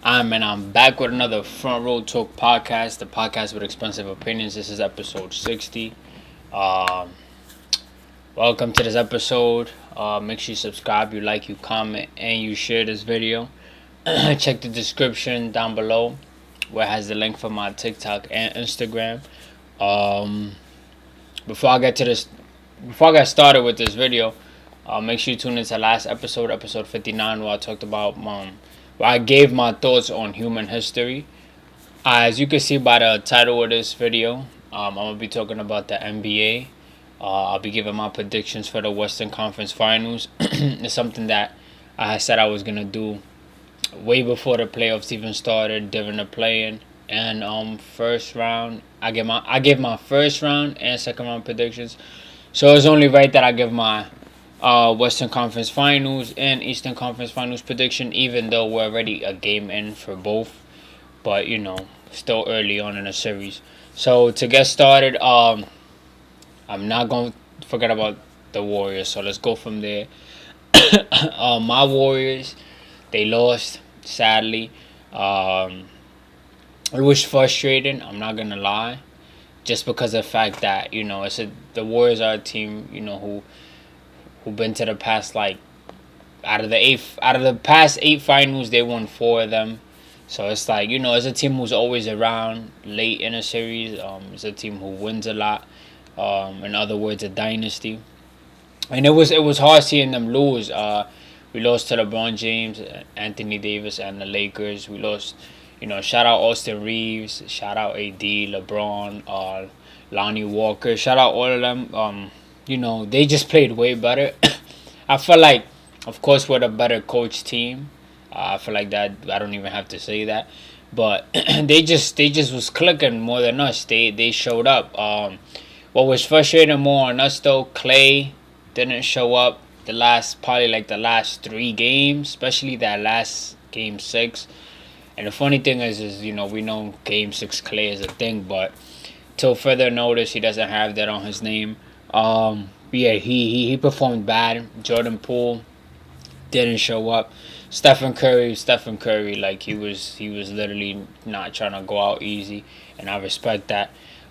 I'm back with another Front Row Talk podcast, the podcast with expensive opinions. This is episode 60. Um, Welcome to this episode. Make sure you subscribe, you like, you comment, and you share this video. Check the description down below, where it has the link for my TikTok and Instagram. Before I get started with this video, make sure you tune into last episode 59, where I talked about where I gave my thoughts on human history. As you can see by the title of this video, I'm gonna be talking about the NBA. I'll be giving my predictions for the Western Conference Finals. It's something that I said I was gonna do way before the playoffs even started, during the play-in and first round. I gave my first round and second round predictions, so it's only right that I give my Western Conference Finals and Eastern Conference Finals prediction, even though we're already a game in for both. But still early on in the series. So to get started, I'm not going to forget about the Warriors. So let's go from there. My Warriors, they lost, sadly. It was frustrating, I'm not going to lie. Just because of the fact that, the Warriors are a team, who've been to the past, like, out of the past 8 finals, they won 4 of them. So it's like, it's a team who's always around late in a series. It's a team who wins a lot. In other words, a dynasty. And it was hard seeing them lose. We lost to LeBron James, Anthony Davis, and the Lakers. We lost, shout out Austin Reeves, shout out AD, LeBron, Lonnie Walker, shout out all of them. They just played way better. I feel like, of course, we're the better coach team. I feel like that. I don't even have to say that. But they just was clicking more than us. They showed up. What was frustrating more on us though, Clay didn't show up the last 3 games, especially that last game 6. And the funny thing is we know game 6 Clay is a thing, but till further notice, he doesn't have that on his name. Yeah, he performed bad. Jordan Poole didn't show up. Stephen Curry, like he was literally not trying to go out easy, and I respect that.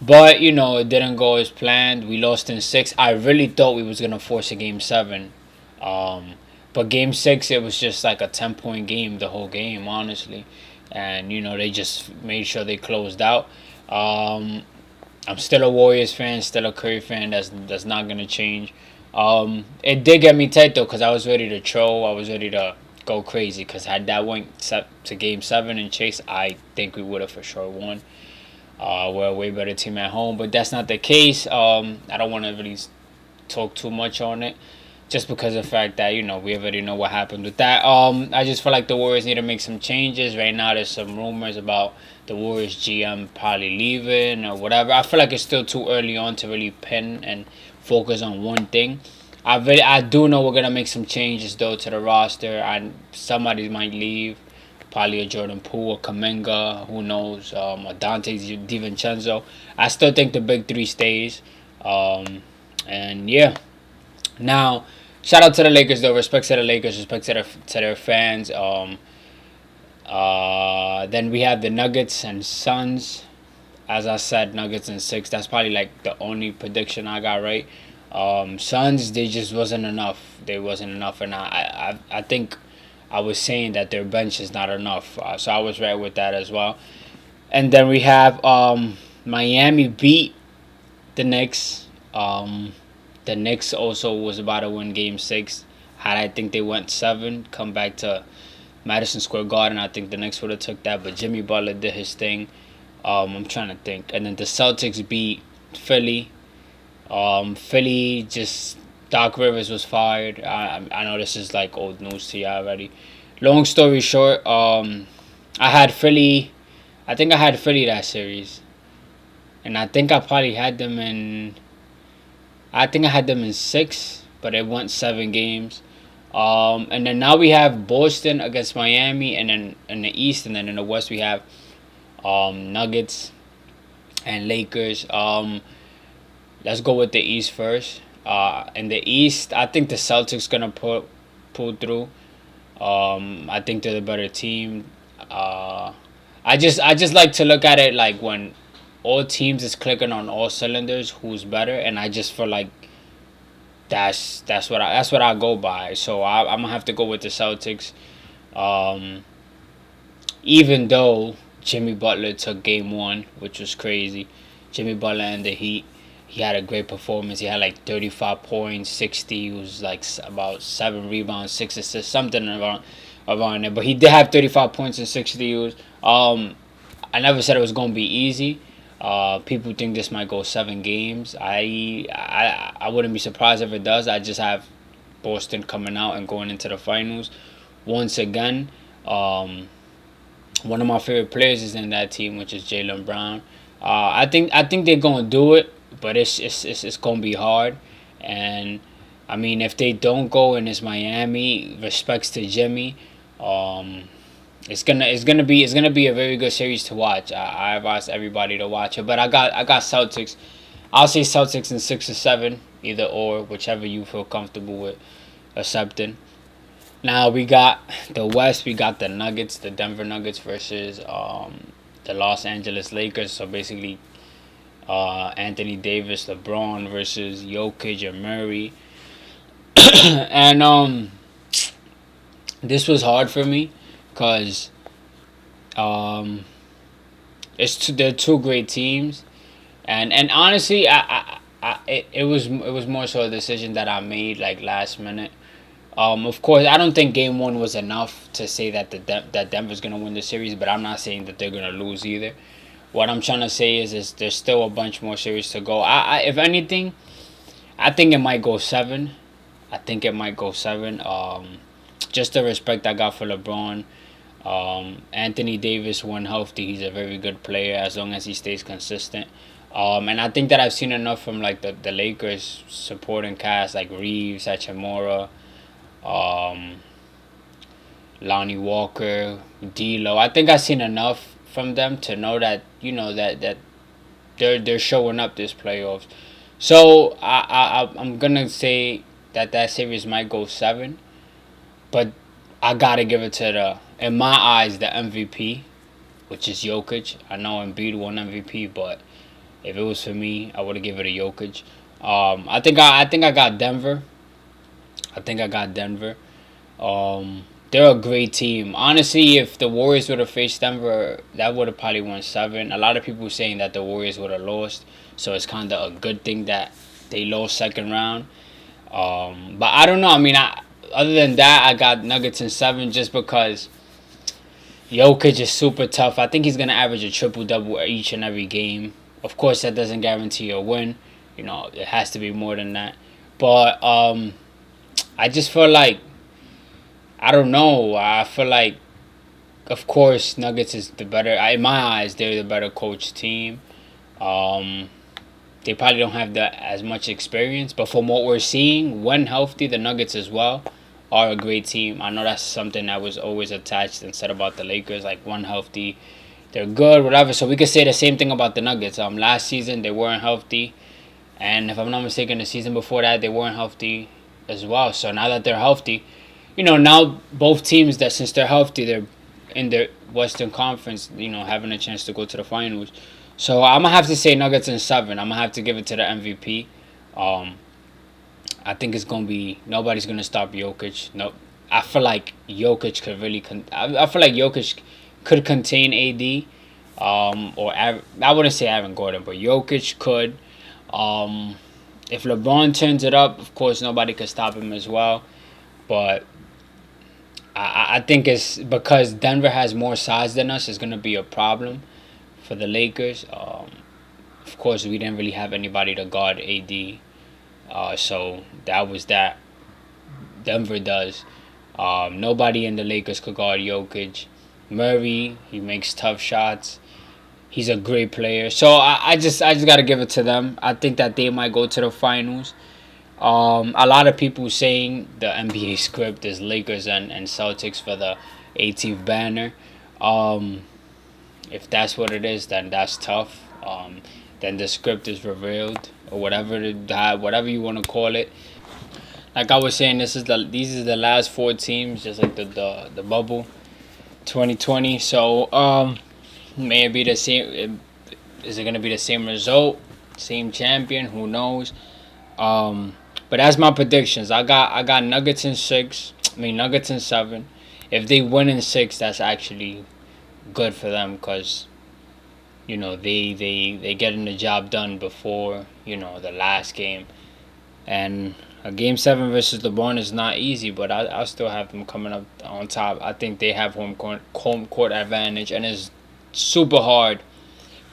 But it didn't go as planned. We lost in 6. I really thought we was gonna force a game 7. But game 6, it was just like a 10-point game the whole game, honestly. And they just made sure they closed out. I'm still a Warriors fan, still a Curry fan. That's not gonna change. It did get me tight though, because I was ready to troll. I was ready to go crazy, because had that went to game 7 and chase, I think we would have for sure won. We're a way better team at home, but that's not the case. I don't want to really talk too much on it, just because of the fact that we already know what happened with that. I just feel like the Warriors need to make some changes. Right now there's some rumors about the Warriors GM probably leaving or whatever. I feel like it's still too early on to really pin and focus on one thing. I do know we're gonna make some changes though to the roster, and somebody might leave. Probably a Jordan Poole, a Kuminga, who knows, a Dante DiVincenzo. I still think the big 3 stays. And yeah. Now, shout out to the Lakers though. Respect to the Lakers. Respect to their fans. Then we have the Nuggets and Suns. As I said, Nuggets in 6. That's probably like the only prediction I got right. Suns, they just wasn't enough. They wasn't enough, and I think I was saying that their bench is not enough. So I was right with that as well. And then we have Miami beat the Knicks. The Knicks also was about to win game 6. I think they went 7, come back to Madison Square Garden, I think the Knicks would have took that. But Jimmy Butler did his thing. I'm trying to think. And then the Celtics beat Philly. Philly, just Doc Rivers was fired. I know this is like old news to you already. Long story short, I had Philly. I think I had Philly that series, and I think I probably had them in. I think I had them in 6, but it went 7 games. And then now we have Boston against Miami, and then in the East, and then in the West we have Nuggets and Lakers. Let's go with the East first. In the East, I think the Celtics gonna pull through. I think they're the better team. I just like to look at it like when all teams is clicking on all cylinders, who's better, and I just feel like that's what I go by. So I'm gonna have to go with the Celtics. Um, Even though Jimmy Butler took game one, which was crazy. Jimmy Butler and the Heat, he had a great performance. He had like 35 points, 60. He was like about 7 rebounds, 6 assists, something around there. But he did have 35 points and 60. I never said it was gonna be easy. People think this might go 7 games. I wouldn't be surprised if it does. I just have Boston coming out and going into the finals once again. One of my favorite players is in that team, which is Jaylen Brown. I think they're gonna do it, but it's gonna be hard. And I mean, if they don't go and it's Miami, respects to Jimmy, um, it's gonna be a very good series to watch. I've asked everybody to watch it, but I got Celtics. I'll say Celtics in 6 or 7, either or, whichever you feel comfortable with accepting. Now we got the West. We got the Nuggets, the Denver Nuggets versus the Los Angeles Lakers. So basically, Anthony Davis, LeBron versus Jokic and Murray. And this was hard for me because um, they're two great teams, and honestly, it was more so a decision that I made like last minute. Of course, I don't think Game One was enough to say that that Denver's gonna win the series, but I'm not saying that they're gonna lose either. What I'm trying to say is there's still a bunch more series to go. If anything, I think it might go 7. I think it might go 7. Just the respect I got for LeBron. Anthony Davis, when healthy, he's a very good player as long as he stays consistent. And I think that I've seen enough from like the Lakers supporting cast like Reeves, Hachimura, um, Lonnie Walker, D'Lo. I think I've seen enough from them to know that that they're showing up this playoffs. So I'm gonna say that series might go 7, but I gotta give it to in my eyes, the MVP, which is Jokic. I know Embiid won MVP, but if it was for me, I would have given it to Jokic. I think I got Denver. I think I got Denver. They're a great team. Honestly, if the Warriors would have faced Denver, that would have probably won 7. A lot of people saying that the Warriors would have lost, so it's kind of a good thing that they lost second round. But I don't know. I mean, other than that, I got Nuggets in 7 just because Jokic is super tough. I think he's gonna average a triple double each and every game. Of course, that doesn't guarantee a win. It has to be more than that. But I just feel like I don't know. I feel like, of course, Nuggets is the better. In my eyes, they're the better coach team. Um, they probably don't have as much experience, but from what we're seeing, when healthy, the Nuggets as well are a great team. I know that's something that was always attached and said about the Lakers, like when healthy, they're good, whatever. So we could say the same thing about the Nuggets. Last season they weren't healthy, and if I'm not mistaken, the season before that they weren't healthy as well. So now that they're healthy, now both teams that since they're healthy, they're in their Western Conference, having a chance to go to the finals. So I'm gonna have to say Nuggets in 7. I'm gonna have to give it to the MVP. Um, I think it's gonna be nobody's gonna stop Jokic. No, I feel like Jokic could really. I feel like Jokic could contain AD. I wouldn't say Evan Gordon, but Jokic could. Um, if LeBron turns it up, of course nobody could stop him as well. But I think it's because Denver has more size than us. It's gonna be a problem for the Lakers. Of course, we didn't really have anybody to guard AD. So that was that. Denver does. Nobody in the Lakers could guard Jokic. Murray, he makes tough shots. He's a great player. So I just gotta give it to them. I think that they might go to the finals. A lot of people saying the NBA script is Lakers and Celtics for the 18th banner. Um, if that's what it is, then that's tough. Then the script is revealed or whatever you want to call it. Like I was saying, these are the last 4 teams, just like the bubble. 2020. So may it be the same? Is it gonna be the same result, same champion? Who knows? But that's my predictions. I got Nuggets in 6. I mean Nuggets in 7. If they win in 6, that's actually good for them because they getting the job done before the last game. And a game 7 versus LeBron is not easy, but I still have them coming up on top. I think they have home court advantage, and it's super hard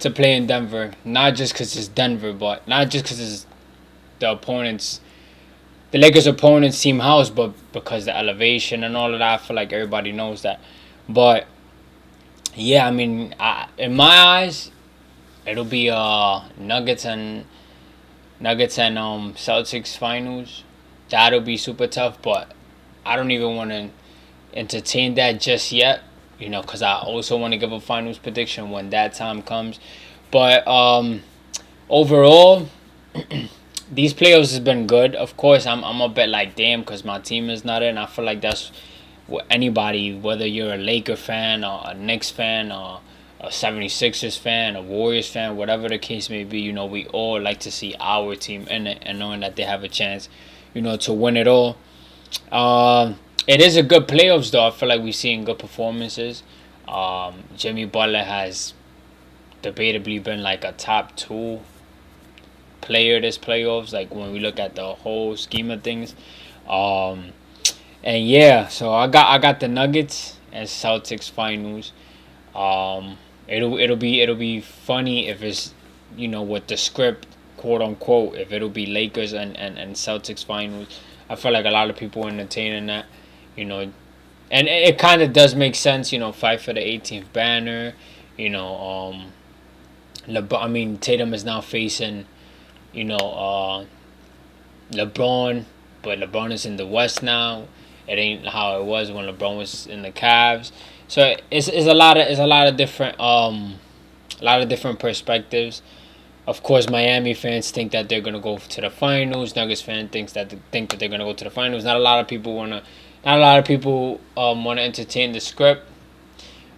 to play in Denver. Not just because it's Denver, but not just because it's the Lakers' opponents' team house, but because the elevation and all of that. I feel like everybody knows that. But yeah, I mean, in my eyes, it'll be Nuggets and Celtics finals. That'll be super tough, but I don't even want to entertain that just yet. Because I also want to give a finals prediction when that time comes. But overall, these playoffs has been good. Of course, I'm a bit like damn because my team is not in. I feel like that's what anybody, whether you're a Laker fan or a Knicks fan or a 76ers fan, a Warriors fan, whatever the case may be, we all like to see our team in it and knowing that they have a chance, to win it all. It is a good playoffs though. I feel like we're seeing good performances. Jimmy Butler has debatably been like a top 2 player this playoffs, like when we look at the whole scheme of things. And yeah, so I got the Nuggets as Celtics finals. It'll be funny if it's with the script, quote unquote, if it'll be Lakers and Celtics finals. I feel like a lot of people are entertaining that, and it kind of does make sense, fight for the 18th banner, Tatum is now facing, LeBron, but LeBron is in the West now. It ain't how it was when LeBron was in the Cavs. So it's a lot of different perspectives. Of course, Miami fans think that they're gonna go to the finals. Nuggets fans think that they're gonna go to the finals. Not a lot of people wanna entertain the script.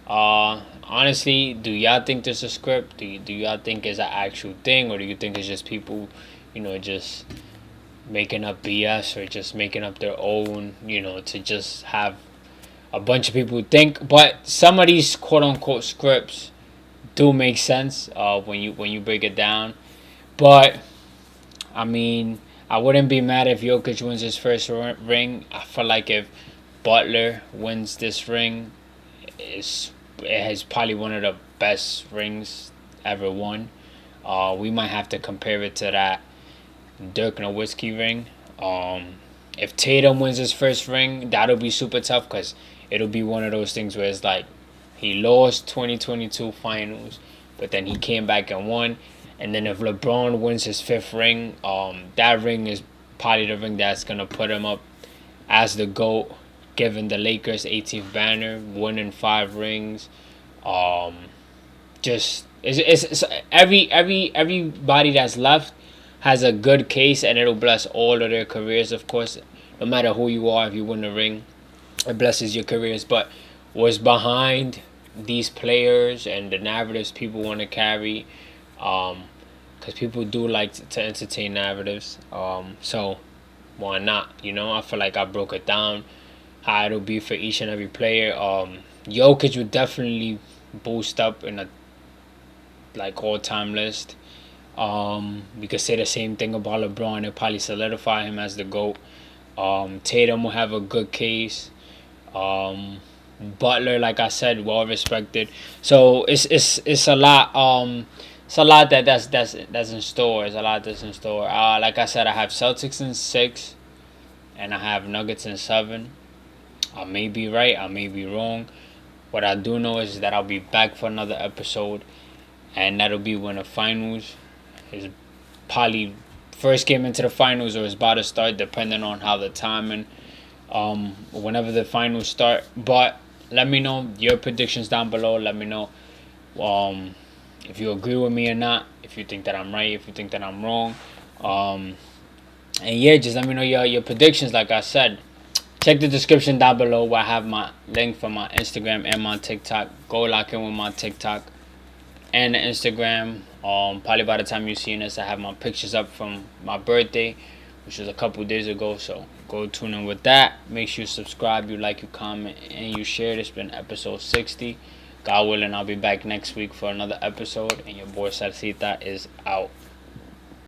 Honestly, do y'all think there's a script? Do y'all think it's an actual thing, or do you think it's just people, just making up BS or just making up their own, to just have a bunch of people think? But some of these quote unquote scripts do make sense when you break it down. But I mean, I wouldn't be mad if Jokic wins his first ring. I feel like if Butler wins this ring, it has probably one of the best rings ever won. We might have to compare it to that Dirk Nowitzki ring. If Tatum wins his first ring, that'll be super tough because it'll be one of those things where it's like he lost 2022 finals, but then he came back and won. And then if LeBron wins his 5th ring, that ring is probably the ring that's gonna put him up as the GOAT, given the Lakers 18th banner, winning 5 rings. Just it's everybody that's left has a good case, and it'll bless all of their careers. Of course, no matter who you are, if you win the ring, it blesses your careers. But what's behind these players and the narratives people want to carry, because people do like to entertain narratives. So why not? I feel like I broke it down how it'll be for each and every player. Jokic would definitely boost up in a all-time list. We could say the same thing about LeBron. It'll probably solidify him as the GOAT. Tatum will have a good case. Butler, like I said, well respected. So it's a lot. It's a lot that's in store. It's a lot that's in store. Like I said, I have Celtics in 6, and I have Nuggets in 7. I may be right. I may be wrong. What I do know is that I'll be back for another episode, and that'll be when the finals is probably first game into the finals or is about to start, depending on how the timing, whenever the finals start. But let me know your predictions down below. Let me know if you agree with me or not, if you think that I'm right, if you think that I'm wrong. And yeah, just let me know your predictions. Like I said, check the description down below where I have my link for my Instagram and my TikTok. Go lock in with my TikTok and the Instagram. Probably by the time you're seeing this, I have my pictures up from my birthday, which was a couple days ago. So go tune in with that. Make sure you subscribe, you like, you comment, and you share. This has been episode 60. God willing, I'll be back next week for another episode. And your boy Salcita is out.